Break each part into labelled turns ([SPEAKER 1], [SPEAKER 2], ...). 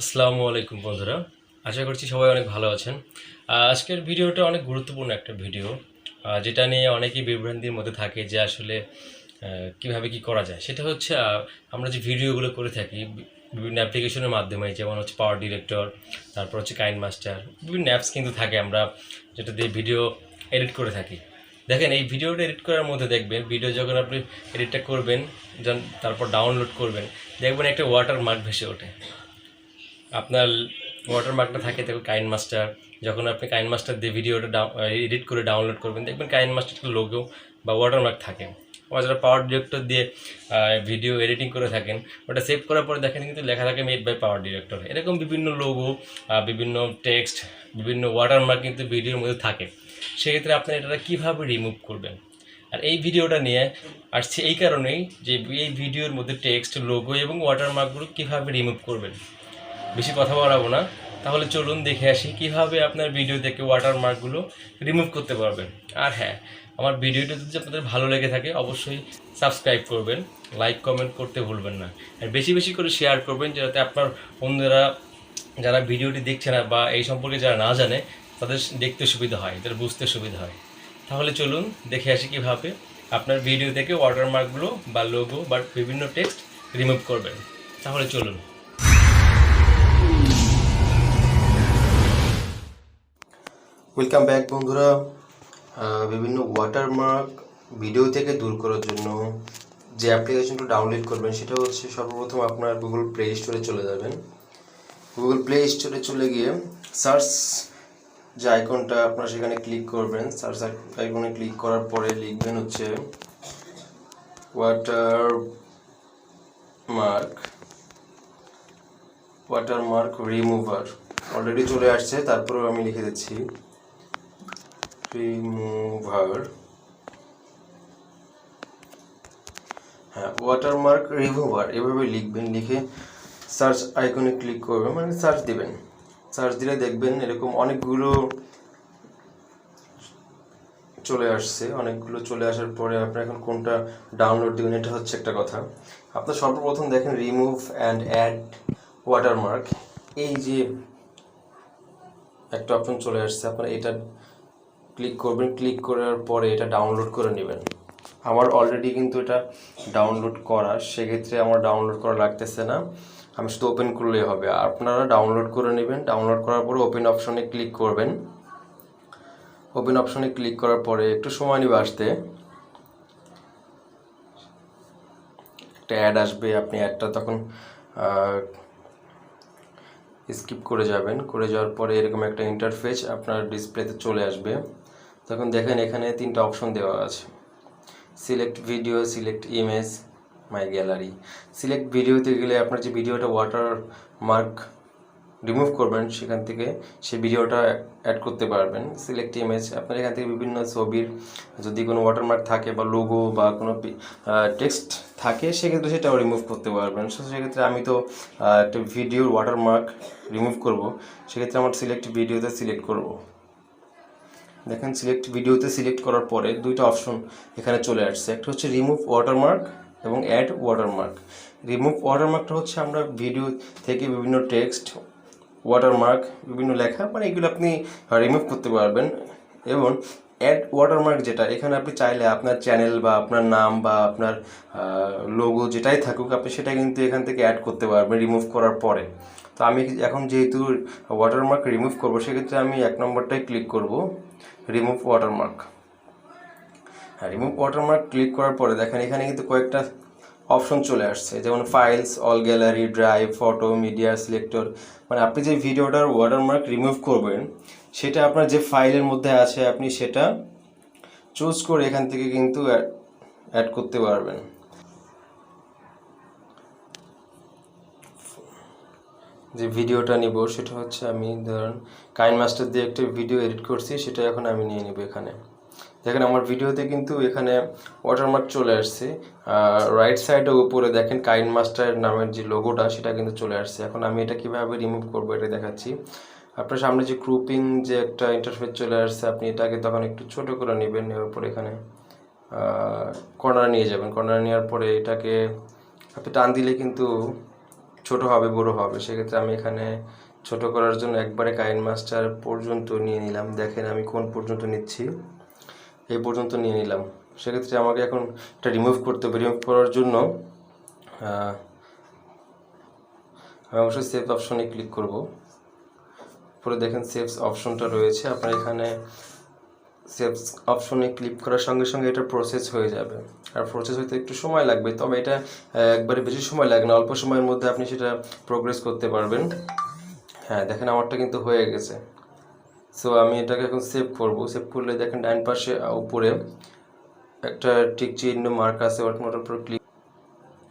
[SPEAKER 1] আসসালামু আলাইকুম বন্ধুরা, আশা করছি সবাই অনেক ভালো আছেন। আজকের ভিডিওটা অনেক গুরুত্বপূর্ণ একটা ভিডিও, যেটা নিয়ে অনেকেই বিভ্রান্তির মধ্যে থাকে যে আসলে কিভাবে কি করা যায়। সেটা হচ্ছে আমরা যে ভিডিওগুলো করে থাকি বিভিন্ন অ্যাপ্লিকেশনের মাধ্যমে, যেমন হচ্ছে পাওয়ার ডিরেক্টর, তারপর হচ্ছে কাইনমাস্টার, বিভিন্ন অ্যাপস কিন্তু থাকে আমরা যেটা দিয়ে ভিডিও এডিট করে থাকি। দেখেন, এই ভিডিওটা এডিট করার মধ্যে দেখবেন, ভিডিও যখন আপনি এডিটটা করবেন, তারপর ডাউনলোড করবেন, দেখবেন একটা ওয়াটারমার্ক ভেসে ওঠে। আপনার ওয়াটারমার্কটা থাকে দেখুন কাইনমাস্টার। যখন আপনি কাইনমাস্টার দিয়ে ভিডিওটা এডিট করে ডাউনলোড করবেন, দেখবেন কাইনমাস্টার লোগো বা ওয়াটারমার্ক থাকে। আবার যারা পাওয়ার ডিরেক্টর দিয়ে ভিডিও এডিটিং করে থাকেন, ওটা সেভ করার পরে দেখেন কিন্তু লেখা থাকে মেড বাই পাওয়ার ডিরেক্টর। এরকম বিভিন্ন লোগো, বিভিন্ন টেক্সট, বিভিন্ন ওয়াটারমার্ক কিন্তু ভিডিওর মধ্যে থাকে। সেক্ষেত্রে আপনি এটা কীভাবে রিমুভ করবেন, আর এই ভিডিওটা নিয়ে আসছে এই কারণেই যে এই ভিডিওর মধ্যে টেক্সট, লোগো এবং ওয়াটারমার্কগুলো কীভাবে রিমুভ করবেন। বেশি কথা বাড়াবো না, তাহলে চলুন দেখে আসি কীভাবে আপনার ভিডিও থেকে ওয়াটারমার্কগুলো রিমুভ করতে পারবেন। আর হ্যাঁ, আমার ভিডিওটা যদি আপনাদের ভালো লেগে থাকে অবশ্যই সাবস্ক্রাইব করবেন, লাইক কমেন্ট করতে ভুলবেন না, আর বেশি বেশি করে শেয়ার করবেন, যাতে আপনার বন্ধুরা যারা ভিডিওটি দেখছে না বা এই সম্পর্কে যারা না জানে তাদের দেখতে সুবিধা হয়, তাদের বুঝতে সুবিধা হয়। তাহলে চলুন দেখে আসি কীভাবে আপনার ভিডিও থেকে ওয়াটারমার্কগুলো বা লোগো বা বিভিন্ন টেক্সট রিমুভ করবেন। তাহলে চলুন।
[SPEAKER 2] ওয়েলকাম ব্যাক বন্ধুরা। বিভিন্ন ওয়াটারমার্ক ভিডিও থেকে দূর করার জন্য যে অ্যাপ্লিকেশনটা ডাউনলোড করবেন সেটা হচ্ছে সর্বপ্রথম আপনার গুগল প্লে স্টোরে চলে যাবেন। গুগল প্লে স্টোরে চলে গিয়ে সার্চ যে আইকনটা আপনার সেখানে ক্লিক করবেন। সার্চ আইকনে ক্লিক করার পরে লিখবেন হচ্ছে ওয়াটারমার্ক রিমুভার। অলরেডি চলে আসছে, তারপরেও আমি লিখে দিচ্ছি রিমুভার। হ্যাঁ, ওয়াটারমার্ক রিমুভার এভাবে লিখবেন। লিখে সার্চ আইকনে ক্লিক করবেন, মানে সার্চ দিবেন। সার্চ দিলে দেখবেন এরকম অনেকগুলো চলে আসছে। অনেকগুলো চলে আসার পরে আপনি এখন কোনটা ডাউনলোড দেবেন এটা হচ্ছে একটা কথা। আপনার সর্বপ্রথম দেখেন রিমুভ অ্যান্ড অ্যাড ওয়াটারমার্ক, এই যে একটা অপশন চলে আসছে, আপনারা এটা ক্লিক করবেন। ক্লিক করার পরে এটা ডাউনলোড করে নেবেন। আমার অলরেডি কিন্তু এটা ডাউনলোড করা, সেক্ষেত্রে আমার ডাউনলোড করা লাগতেছে না, আমি শুধু ওপেন করলেই হবে। আপনারা ডাউনলোড করে নেবেন। ডাউনলোড করার পরে ওপেন অপশনে ক্লিক করবেন। ওপেন অপশনে ক্লিক করার পরে একটু সময় নিবে আসতে, একটা অ্যাড আসবে। আপনি অ্যাডটা তখন স্কিপ করে যাবেন। করে যাওয়ার পরে এরকম একটা ইন্টারফেস আপনার ডিসপ্লেতে চলে আসবে। তখন দেখেন এখানে তিনটা অপশন দেওয়া আছে, সিলেক্ট ভিডিও, সিলেক্ট ইমেজ, মাই গ্যালারি। সিলেক্ট ভিডিওতে গেলে আপনার যে ভিডিওটা ওয়াটারমার্ক রিমুভ করবেন সেখান থেকে সেই ভিডিওটা অ্যাড করতে পারবেন। সিলেক্ট ইমেজ, আপনার এখান থেকে বিভিন্ন ছবির যদি কোনো ওয়াটারমার্ক থাকে বা লোগো বা কোনো টেক্সট থাকে সেক্ষেত্রে সেটাও রিমুভ করতে পারবেন। সেক্ষেত্রে আমি তো একটা ভিডিওর ওয়াটারমার্ক রিমুভ করব, সেক্ষেত্রে আমার সিলেক্ট ভিডিওতে সিলেক্ট করব। দেখেন সিলেক্ট ভিডিওতে সিলেক্ট করার পরে দুইটা অপশন এখানে চলে আসছে, একটা হচ্ছে রিমুভ ওয়াটারমার্ক এবং অ্যাড ওয়াটারমার্ক। রিমুভ ওয়াটারমার্কটা হচ্ছে আমরা ভিডিও থেকে বিভিন্ন টেক্সট, ওয়াটারমার্ক, বিভিন্ন লেখা, মানে এগুলো আপনি রিমুভ করতে পারবেন। এবং অ্যাড ওয়াটারমার্ক যেটা, এখানে আপনি চাইলে আপনার চ্যানেল বা আপনার নাম বা আপনার লোগো যেটাই থাকুক আপনি সেটা কিন্তু এখান থেকে অ্যাড করতে পারবেন রিমুভ করার পরে। তো আমি এখন যেহেতু ওয়াটারমার্ক রিমুভ করবো সেক্ষেত্রে আমি 1 নম্বরটাই ক্লিক করব, রিমুভ ওয়াটারমার্ক। হ্যাঁ, রিমুভ ওয়াটারমার্ক ক্লিক করার পরে দেখেন এখানে কিন্তু কয়েকটা অপশন চলে আসছে, যেমন files, all gallery, drive, photo, media, selector. মানে আপনি যে ভিডিওটার ওয়াটারমার্ক রিমুভ করবেন সেটা আপনার যে ফাইলের মধ্যে আছে আপনি সেটা চুজ করে এখান থেকে কিন্তু অ্যাড করতে পারবেন। যে ভিডিওটা নিব সেটা হচ্ছে, আমি ধরুন কাইনমাস্টার দিয়ে একটা ভিডিও এডিট করছি, সেটা এখন আমি নিয়ে নিব। এখানে দেখেন আমার ভিডিওতে কিন্তু এখানে ওয়াটারমার্ক চলে আসছে। রাইট সাইডে উপরে দেখেন কাইনমাস্টার নামের যে লোগোটা সেটা কিন্তু চলে আসছে। এখন আমি এটা কিভাবে রিমুভ করব এটা দেখাচ্ছি। আপনার সামনে যে গ্রুপিং যে একটা ইন্টারফেস চলে আসছে, আপনি এটাকে তখন একটু ছোট করে নেবেন। নেওয়ার পরে এখানে কর্নার নিয়ে যাবেন। কর্নার নেওয়ার পরে এটাকে আপনি টান দিলে কিন্তু ছোট হবে বড় হবে, সেক্ষেত্রে আমি এখানে ছোট করার জন্য একবারে কাইনমাস্টার পর্যন্ত নিয়ে নিলাম। দেখেন আমি কোন পর্যন্ত নিচ্ছি, এই পর্যন্ত নিয়ে নিলাম। সেক্ষেত্রে আমাকে এখন এটা রিমুভ করতে হবে। রিমুভ করার জন্য আমি অবশ্যই সেভ অপশনে ক্লিক করব। পরে দেখেন সেভস অপশনটা রয়েছে, আপনার এখানে সেভস অপশনে ক্লিক করার সঙ্গে সঙ্গে এটা প্রসেস হয়ে যাবে। আর প্রসেস হতে একটু সময় লাগবে, তবে এটা একবারে বেশি সময় লাগে না, অল্প সময়ের মধ্যে আপনি সেটা প্রোগ্রেস করতে পারবেন। হ্যাঁ দেখেন আমারটা কিন্তু হয়ে গেছে। সো আমি এটাকে এখন সেভ করব। সেভ করলে দেখেন ডান পাশে উপরে একটা টিক চিহ্ন মার্ক আছে, ওটার উপর ক্লিক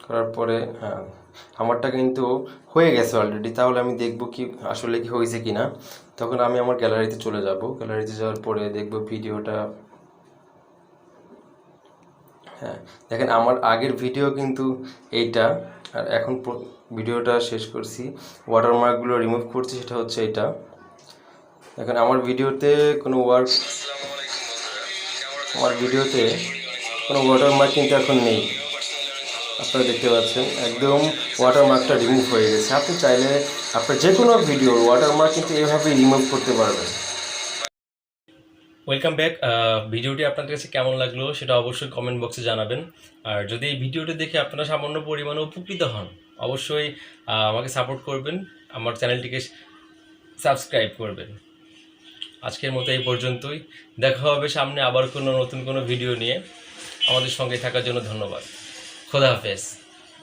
[SPEAKER 2] করার পরে হ্যাঁ আমারটা কিন্তু হয়ে গেছে অলরেডি। তাহলে আমি দেখব কি আসলে কি হয়েছে কি না। তখন আমি আমার গ্যালারিতে চলে যাব। গ্যালারিতে যাওয়ার পরে দেখব ভিডিওটা। হ্যাঁ দেখেন আমার আগের ভিডিও কিন্তু এইটা, আর এখন ভিডিওটা শেষ করছি, ওয়াটারমার্কগুলো রিমুভ করছি, সেটা হচ্ছে এটা। এখন আমার ভিডিওতে কোনো ওয়াটারমার্ক কিন্তু এখন নেই, আপনারা দেখতে পাচ্ছেন একদম ওয়াটারমার্কটা রিমুভ হয়ে গেছে। আপনি চাইলে আপনার যে কোনো ভিডিওর ওয়াটারমার্ক কিন্তু এভাবে রিমুভ করতে পারবেন।
[SPEAKER 1] Welcome back. ভিডিওটি আপনাদের কাছে কেমন লাগলো সেটা অবশ্যই কমেন্ট বক্সে জানাবেন। আর যদি এই ভিডিওটি দেখে আপনারা সামান্য পরিমাণে উপকৃত হন, অবশ্যই আমাকে সাপোর্ট করবেন, আমার চ্যানেলটিকে সাবস্ক্রাইব করবেন। আজকের মতো এই পর্যন্তই, দেখা হবে সামনে আবার কোনো নতুন কোনো ভিডিও নিয়ে। আমাদের সঙ্গে থাকার জন্য ধন্যবাদ। খোদা হাফেজ।